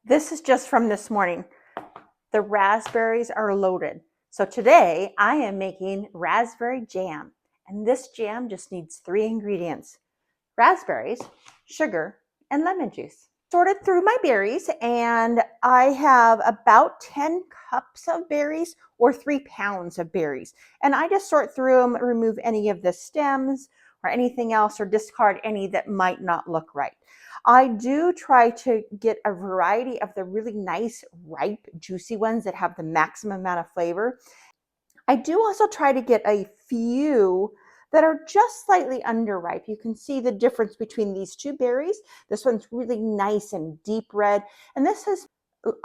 This is just from this morning. The raspberries are loaded. So today I am making raspberry jam. And this jam just needs 3 ingredients: raspberries, sugar, and lemon juice. Sorted through my berries, and I have about 10 cups of berries or 3 pounds of berries. And I just sort through them, remove any of the stems or anything else, or discard any that might not look right. I do try to get a variety of the really nice, ripe, juicy ones that have the maximum amount of flavor. I do also try to get a few that are just slightly underripe. You can see the difference between these 2 berries. This one's really nice and deep red, and this is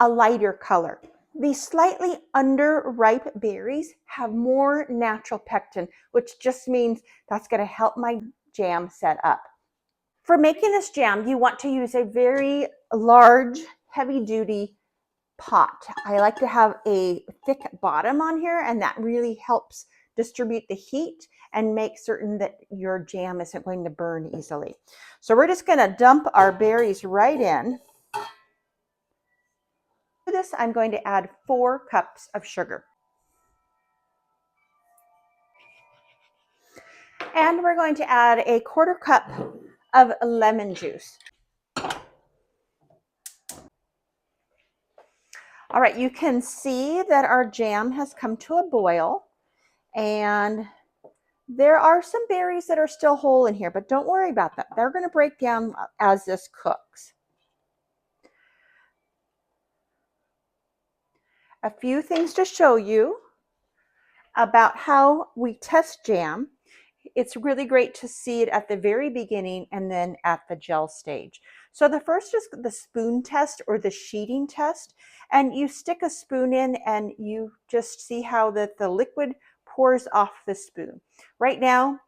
a lighter color. These slightly underripe berries have more natural pectin, which just means that's going to help my jam set up. For making this jam, you want to use a very large, heavy-duty pot. I like to have a thick bottom on here, and that really helps distribute the heat and make certain that your jam isn't going to burn easily. So we're just going to dump our berries right in. For this, I'm going to add 4 cups of sugar. And we're going to add a 1/4 cup of lemon juice. All right, you can see that our jam has come to a boil, and there are some berries that are still whole in here, but don't worry about that. They're going to break down as this cooks. A few things to show you about how we test jam. It's really great to see it at the very beginning and then at the gel stage. So the first is the spoon test, or the sheeting test. And you stick a spoon in and you just see how the liquid pours off the spoon. Right now,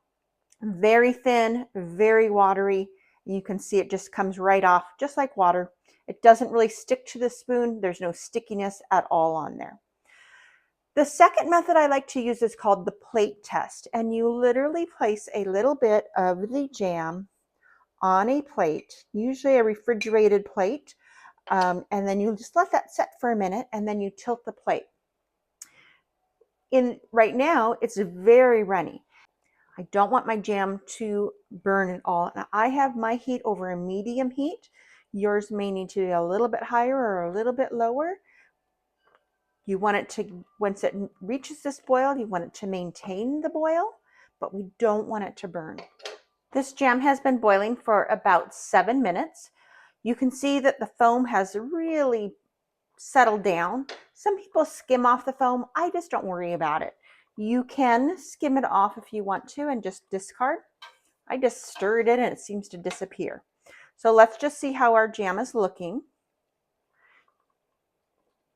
very thin, very watery. You can see it just comes right off, just like water. It doesn't really stick to the spoon. There's no stickiness at all on there. The second method I like to use is called the plate test, and you literally place a little bit of the jam on a plate, usually a refrigerated plate, and then you just let that set for a minute, and then you tilt the plate. Right now, it's very runny. I don't want my jam to burn at all. Now, I have my heat over a medium heat. Yours may need to be a little bit higher or a little bit lower. You want it to, once it reaches this boil, you want it to maintain the boil, but we don't want it to burn. This jam has been boiling for about 7 minutes. You can see that the foam has really settled down. Some people skim off the foam. I just don't worry about it. You can skim it off if you want to and just discard. I just stir it in and it seems to disappear. So let's just see how our jam is looking.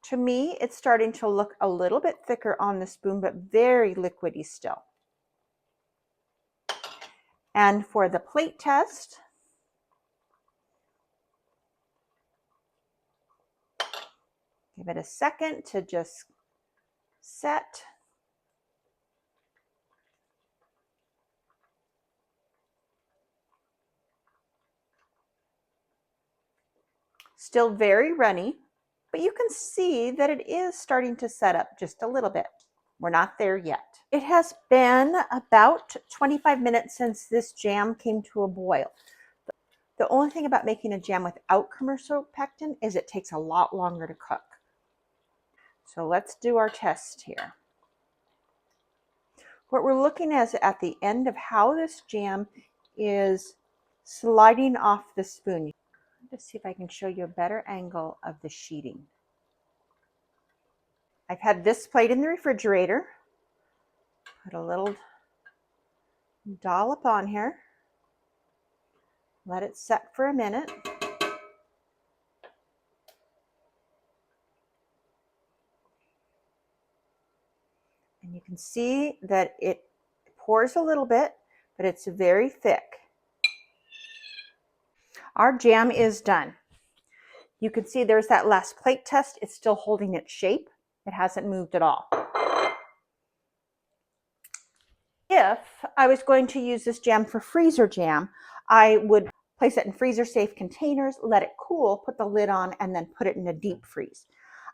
To me, it's starting to look a little bit thicker on the spoon, but very liquidy still. And for the plate test, give it a second to just set. Still very runny, but you can see that it is starting to set up just a little bit. We're not there yet. It has been about 25 minutes since this jam came to a boil. The only thing about making a jam without commercial pectin is it takes a lot longer to cook. So let's do our test here. What we're looking at is at the end of how this jam is sliding off the spoon. Let's see if I can show you a better angle of the sheeting. I've had this plate in the refrigerator. Put a little dollop on here. Let it set for a minute. And you can see that it pours a little bit, but it's very thick. Our jam is done. You can see there's that last plate test. It's still holding its shape. It hasn't moved at all. If I was going to use this jam for freezer jam, I would Place it in freezer safe containers, let it cool, put the lid on, and then put it in a deep freeze.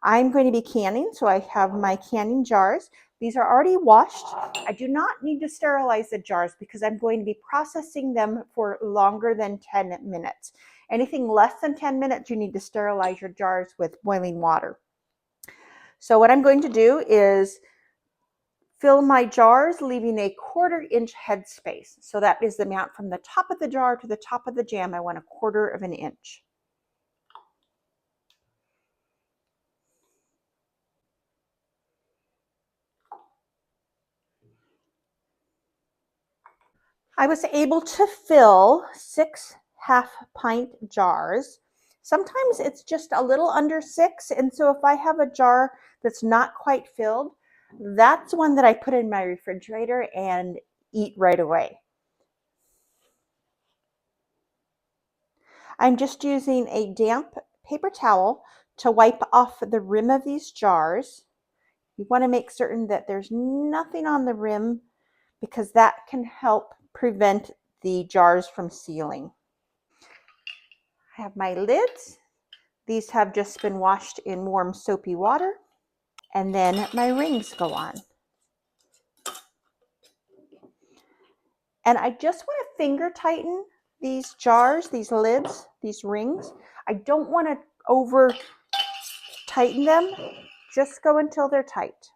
I'm going to be canning, so I have my canning jars. These are already washed. I do not need to sterilize the jars because I'm going to be processing them for longer than 10 minutes. Anything less than 10 minutes, you need to sterilize your jars with boiling water. So what I'm going to do is fill my jars, leaving a 1/4 inch headspace. So that is the amount from the top of the jar to the top of the jam. I want 1/4 of an inch. I was able to fill 6 half-pint jars. Sometimes it's just a little under 6, and so if I have a jar that's not quite filled, that's one that I put in my refrigerator and eat right away. I'm just using a damp paper towel to wipe off the rim of these jars. You want to make certain that there's nothing on the rim because that can help prevent the jars from sealing. I have my lids. These have just been washed in warm soapy water. And then my rings go on. And I just want to finger tighten these jars, these lids, these rings. I don't want to over tighten them. Just go until they're tight.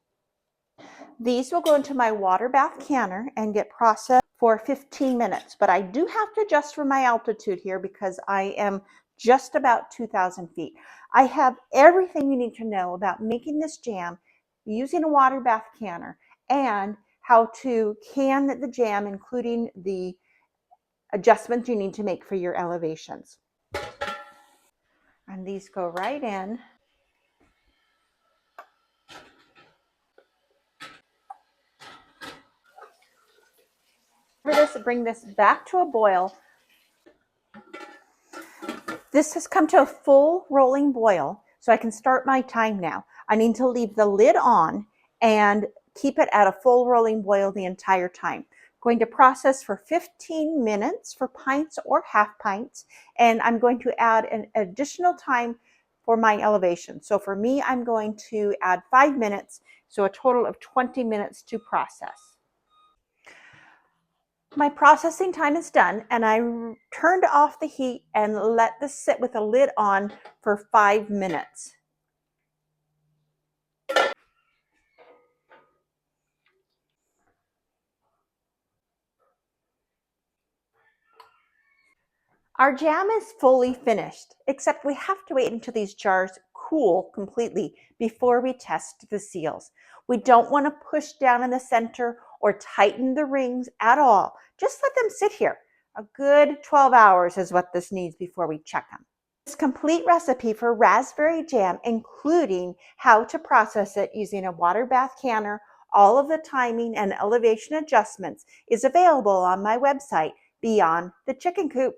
These will go into my water bath canner and get processed for 15 minutes. But I do have to adjust for my altitude here because I am just about 2,000 feet. I have everything you need to know about making this jam using a water bath canner and how to can the jam, including the adjustments you need to make for your elevations. And these go right in. Bring this back to a boil. This has come to a full rolling boil, so I can start my time now. I need to leave the lid on and keep it at a full rolling boil the entire time. Going to process for 15 minutes for pints or half pints, and I'm going to add an additional time for my elevation. So for me, I'm going to add 5 minutes, so a total of 20 minutes to process. My processing time is done, and I turned off the heat and let this sit with a lid on for 5 minutes. Our jam is fully finished, except we have to wait until these jars cool completely before we test the seals. We don't want to push down in the center or tighten the rings at all. Just let them sit here. A good 12 hours is what this needs before we check them. This complete recipe for raspberry jam, including how to process it using a water bath canner, all of the timing and elevation adjustments, is available on my website, Beyond the Chicken Coop.